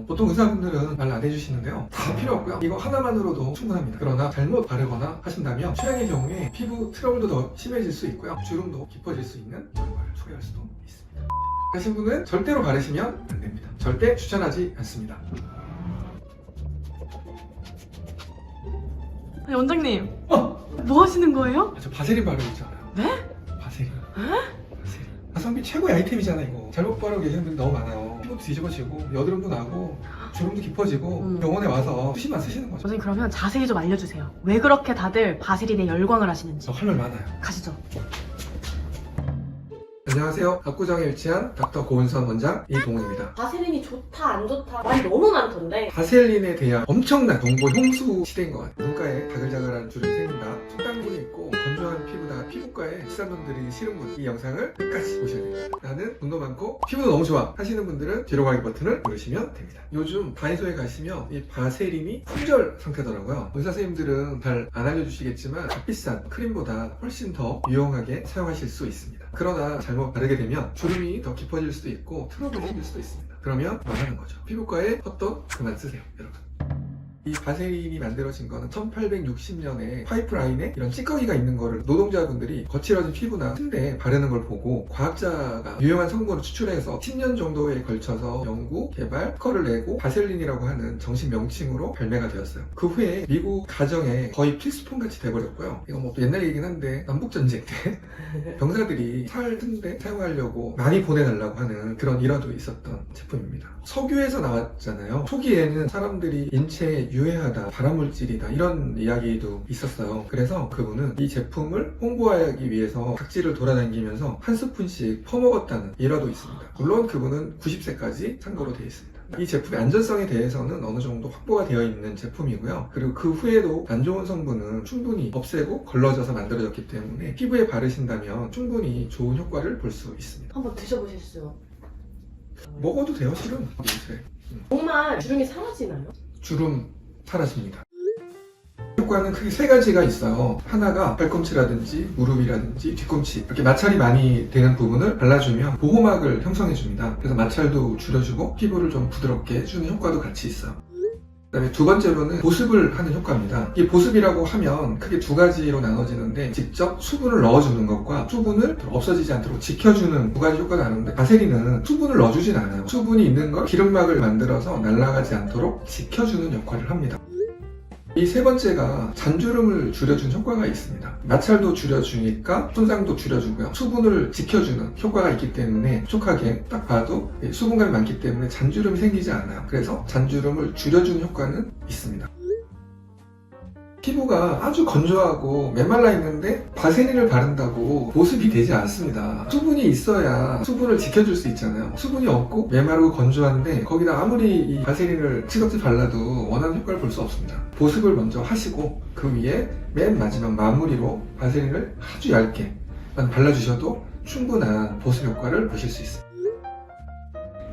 보통 의사분들은 말 안 해주시는데요, 다 필요 없고요. 이거 하나만으로도 충분합니다. 그러나 잘못 바르거나 하신다면 최악의 경우에 피부 트러블도 더 심해질 수 있고요, 주름도 깊어질 수 있는 결과를 초래할 수도 있습니다. 하신 분은 절대로 바르시면 안 됩니다. 절대 추천하지 않습니다. 아니, 원장님, 뭐 하시는 거예요? 저 바세린 바르고 있잖아요. 네? 바세린. 바세린. 가성비 최고의 아이템이잖아 이거. 잘못 바르고 계시는 분들 너무 많아요. 피부도 뒤집어지고 여드름도 나고 주름도 깊어지고 병원에 와서 수시만 쓰시는 거죠. 원장님, 그러면 자세히 좀 알려주세요. 왜 그렇게 다들 바세린에 열광을 하시는지. 저 할 말 많아요. 가시죠. 안녕하세요. 압구정에 위치한 닥터 고은선 원장 이동훈입니다. 바세린이 좋다 안 좋다 말이 너무 많던데 바셀린에 대한 엄청난 정보 홍수 시대인 것 같아요. 눈가에 다글다글한 주름이 생긴다, 속당분이 있고 건조한 피부다, 피부과에 치사분들이 싫은 분, 이 영상을 끝까지 보셔야 됩니다. 나는 돈도 많고 피부도 너무 좋아 하시는 분들은 뒤로 가기 버튼을 누르시면 됩니다. 요즘 다이소에 가시면 이 바세린이 품절 상태더라고요. 의사 선생님들은 잘 안 알려주시겠지만 값비싼 크림보다 훨씬 더 유용하게 사용하실 수 있습니다. 그러나 잘못 바르게 되면 주름이 더 깊어질 수도 있고 트러블이 생길 수도 있습니다. 그러면 망하는 거죠. 피부과에 헛돈 그만 쓰세요, 여러분. 이 바세린이 만들어진 거는 1860년에 파이프라인에 이런 찌꺼기가 있는 거를 노동자분들이 거칠어진 피부나 침대에 바르는 걸 보고 과학자가 유용한 성분을 추출해서 10년 정도에 걸쳐서 연구, 개발, 특허를 내고 바셀린이라고 하는 정식 명칭으로 발매가 되었어요. 그 후에 미국 가정에 거의 필수품같이 돼버렸고요. 이거 뭐 또 옛날 얘기긴 한데 남북전쟁 때 병사들이 살 튼데 사용하려고 많이 보내달라고 하는 그런 일화도 있었던 제품입니다. 석유에서 나왔잖아요. 초기에는 사람들이 인체에 유해하다, 발암물질이다 이런 이야기도 있었어요. 그래서 그분은 이 제품을 홍보하기 위해서 각지를 돌아다니면서 한 스푼씩 퍼먹었다는 일화도 있습니다. 물론 그분은 90세까지 상고로 되어 있습니다. 이 제품의 안전성에 대해서는 어느 정도 확보가 되어 있는 제품이고요. 그리고 그 후에도 안 좋은 성분은 충분히 없애고 걸러져서 만들어졌기 때문에 피부에 바르신다면 충분히 좋은 효과를 볼 수 있습니다. 한번 드셔보실 수 먹어도 돼요, 실은. 정말 주름이 사라지나요? 주름 사라집니다. 효과는 크게 세 가지가 있어요. 하나가 발꿈치라든지 무릎이라든지 뒤꿈치 이렇게 마찰이 많이 되는 부분을 발라주면 보호막을 형성해줍니다. 그래서 마찰도 줄여주고 피부를 좀 부드럽게 해주는 효과도 같이 있어요. 그 다음에 두 번째로는 보습을 하는 효과입니다. 이 보습이라고 하면 크게 두 가지로 나눠지는데 직접 수분을 넣어주는 것과 수분을 없어지지 않도록 지켜주는 두 가지 효과가 나는데 바세린은 수분을 넣어주진 않아요. 수분이 있는 걸 기름막을 만들어서 날아가지 않도록 지켜주는 역할을 합니다. 이 세 번째가 잔주름을 줄여준 효과가 있습니다. 마찰도 줄여주니까 손상도 줄여주고요. 수분을 지켜주는 효과가 있기 때문에 촉촉하게 딱 봐도 수분감이 많기 때문에 잔주름이 생기지 않아요. 그래서 잔주름을 줄여주는 효과는 있습니다. 피부가 아주 건조하고 메말라 있는데 바세린을 바른다고 보습이 되지 않습니다. 수분이 있어야 수분을 지켜줄 수 있잖아요. 수분이 없고 메마르고 건조한데 거기다 아무리 이 바세린을 시겁지 발라도 원하는 효과를 볼 수 없습니다. 보습을 먼저 하시고 그 위에 맨 마지막 마무리로 바세린을 아주 얇게만 발라주셔도 충분한 보습 효과를 보실 수 있습니다.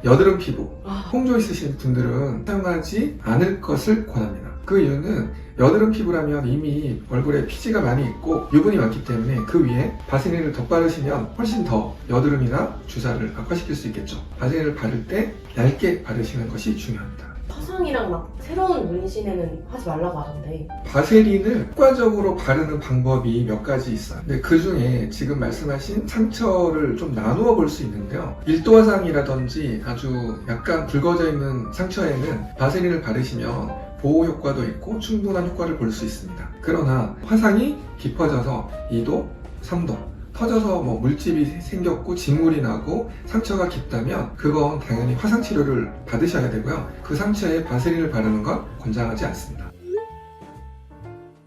여드름 피부, 홍조 있으신 분들은 사용하지 않을 것을 권합니다. 그 이유는 여드름 피부라면 이미 얼굴에 피지가 많이 있고 유분이 많기 때문에 그 위에 바세린을 덧바르시면 훨씬 더 여드름이나 주사를 악화시킬 수 있겠죠. 바세린을 바를 때 얇게 바르시는 것이 중요합니다. 화상이랑 막 새로운 문신에는 하지 말라고 하던데 바세린을 효과적으로 바르는 방법이 몇 가지 있어요. 근데 그 중에 지금 말씀하신 상처를 좀 나누어 볼 수 있는데요. 일도화상이라든지 아주 약간 붉어져 있는 상처에는 바세린을 바르시면 보호 효과도 있고 충분한 효과를 볼 수 있습니다. 그러나 화상이 깊어져서 2도, 3도 터져서 뭐 물집이 생겼고 진물이 나고 상처가 깊다면 그건 당연히 화상 치료를 받으셔야 되고요. 그 상처에 바세린을 바르는 건 권장하지 않습니다.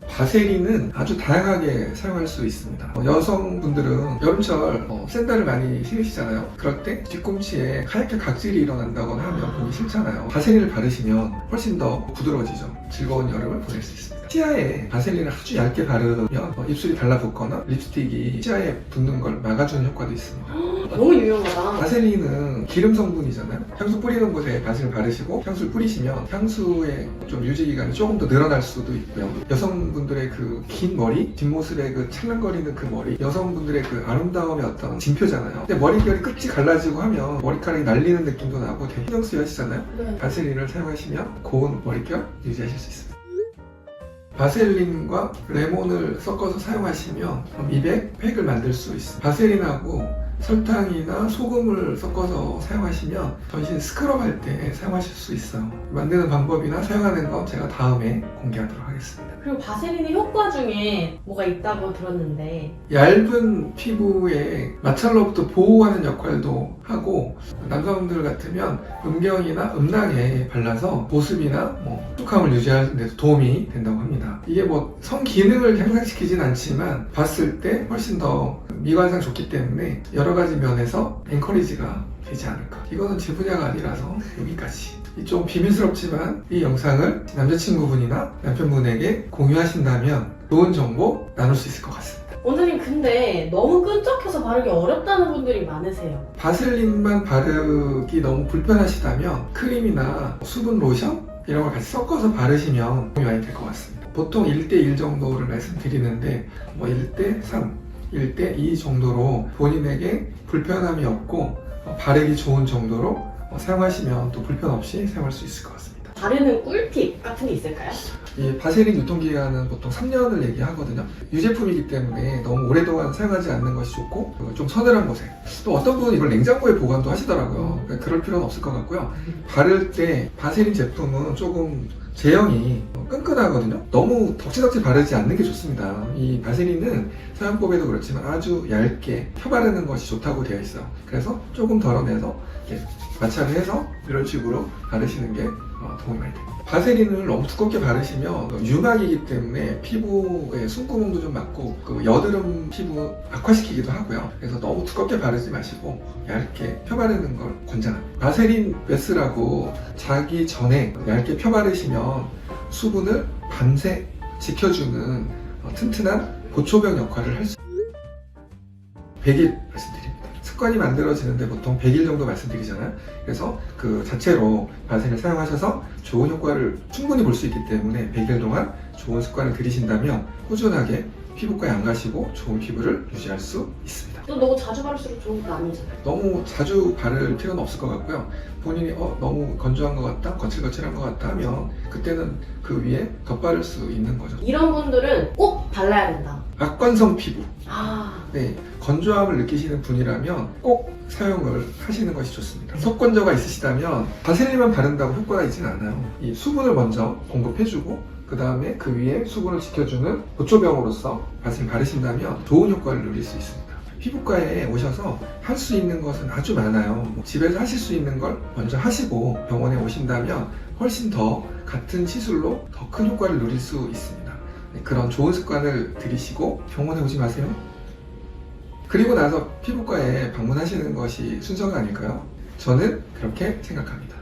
바세린은 아주 다양하게 사용할 수 있습니다. 여성분들은 여름철 샌들을 많이 신으시잖아요. 그럴 때 뒤꿈치에 하얗게 각질이 일어난다거나 하면 보기 싫잖아요. 바세린을 바르시면 훨씬 더 부드러워지죠. 즐거운 여름을 보낼 수 있습니다. 치아에 바셀린을 아주 얇게 바르면 입술이 달라붙거나 립스틱이 치아에 붙는 걸 막아주는 효과도 있습니다. 너무 유용하다. 바셀린은 기름 성분이잖아요. 향수 뿌리는 곳에 바셀린 바르시고 향수를 뿌리시면 향수의 좀 유지 기간이 조금 더 늘어날 수도 있고요. 여성분들의 그 긴 머리, 뒷모습의 그 찰랑거리는 그 머리, 여성분들의 그 아름다움의 어떤 징표잖아요. 근데 머릿결이 끝이 갈라지고 하면 머리카락이 날리는 느낌도 나고 되게 신경 쓰여 하시잖아요. 네. 바셀린을 사용하시면 고운 머릿결 유지하실 수 있습니다. 바셀린과 레몬을 섞어서 사용하시면 미백 팩을 만들 수 있습니다. 바셀린하고 설탕이나 소금을 섞어서 사용하시면 전신 스크럽 할 때 사용하실 수 있어요. 만드는 방법이나 사용하는 건 제가 다음에 공개하도록 하겠습니다. 그리고 바세린의 효과 중에 뭐가 있다고 들었는데 얇은 피부에 마찰로부터 보호하는 역할도 하고, 남성분들 같으면 음경이나 음낭에 발라서 보습이나 촉감을 유지하는 데 도움이 된다고 합니다. 이게 성 기능을 향상시키진 않지만 봤을 때 훨씬 더 미관상 좋기 때문에 여러 가지 면에서 엔커리지가 되지 않을까. 이거는 제 분야가 아니라서 여기까지. 좀 비밀스럽지만 이 영상을 남자친구분이나 남편분에게 공유하신다면 좋은 정보 나눌 수 있을 것 같습니다. 원장님, 근데 너무 끈적해서 바르기 어렵다는 분들이 많으세요. 바셀린만 바르기 너무 불편하시다면 크림이나 수분 로션 이런 걸 같이 섞어서 바르시면 도움이 많이 될 것 같습니다. 보통 1대1 정도를 말씀드리는데 1대3, 1대2 정도로 본인에게 불편함이 없고 바르기 좋은 정도로 사용하시면 또 불편 없이 사용할 수 있을 것 같습니다. 바르는 꿀팁 같은 게 있을까요? 이 바셀린 유통기간은 보통 3년을 얘기하거든요. 유제품이기 때문에 너무 오랫동안 사용하지 않는 것이 좋고 좀 서늘한 곳에, 또 어떤 분은 이걸 냉장고에 보관도 하시더라고요. 그러니까 그럴 필요는 없을 것 같고요. 바를 때 바셀린 제품은 조금 제형이 끈끈하거든요. 너무 덕지덕지 바르지 않는 게 좋습니다. 이 바셀린은 사용법에도 그렇지만 아주 얇게 펴바르는 것이 좋다고 되어 있어요. 그래서 조금 덜어내서 이렇게 마찰을 해서 이런 식으로 바르시는 게 도움이 많이 됩니다. 바셀린을 너무 두껍게 바르시면 유막이기 때문에 피부에 숨구멍도 좀 막고 여드름 피부 악화시키기도 하고요. 그래서 너무 두껍게 바르지 마시고 얇게 펴바르는 걸 권장합니다. 바셀린 베스라고 자기 전에 얇게 펴바르시면 수분을 밤새 지켜주는 튼튼한 보초병 역할을 할 수 있습니다. 100일 말씀드립니다. 습관이 만들어지는데 보통 100일 정도 말씀드리잖아요. 그래서 그 자체로 바셀린을 사용하셔서 좋은 효과를 충분히 볼 수 있기 때문에 100일 동안 좋은 습관을 들이신다면 꾸준하게 피부과에 안 가시고 좋은 피부를 유지할 수 있습니다. 또 너무 자주 바를수록 좋은 건 아니잖아요. 너무 자주 바를 필요는 없을 것 같고요. 본인이 너무 건조한 것 같다, 거칠거칠한 것 같다 하면 그때는 그 위에 덧바를 수 있는 거죠. 이런 분들은 꼭 발라야 된다. 악건성 피부, 네. 건조함을 느끼시는 분이라면 꼭 사용을 하시는 것이 좋습니다. 속건조가 있으시다면 바셀린만 바른다고 효과가 있지는 않아요. 이 수분을 먼저 공급해주고 그 다음에 그 위에 수분을 지켜주는 보초병으로서 바셀린 바르신다면 좋은 효과를 누릴 수 있습니다. 피부과에 오셔서 할 수 있는 것은 아주 많아요. 집에서 하실 수 있는 걸 먼저 하시고 병원에 오신다면 훨씬 더 같은 시술로 더 큰 효과를 누릴 수 있습니다. 그런 좋은 습관을 들이시고 병원에 오지 마세요. 그리고 나서 피부과에 방문하시는 것이 순서가 아닐까요? 저는 그렇게 생각합니다.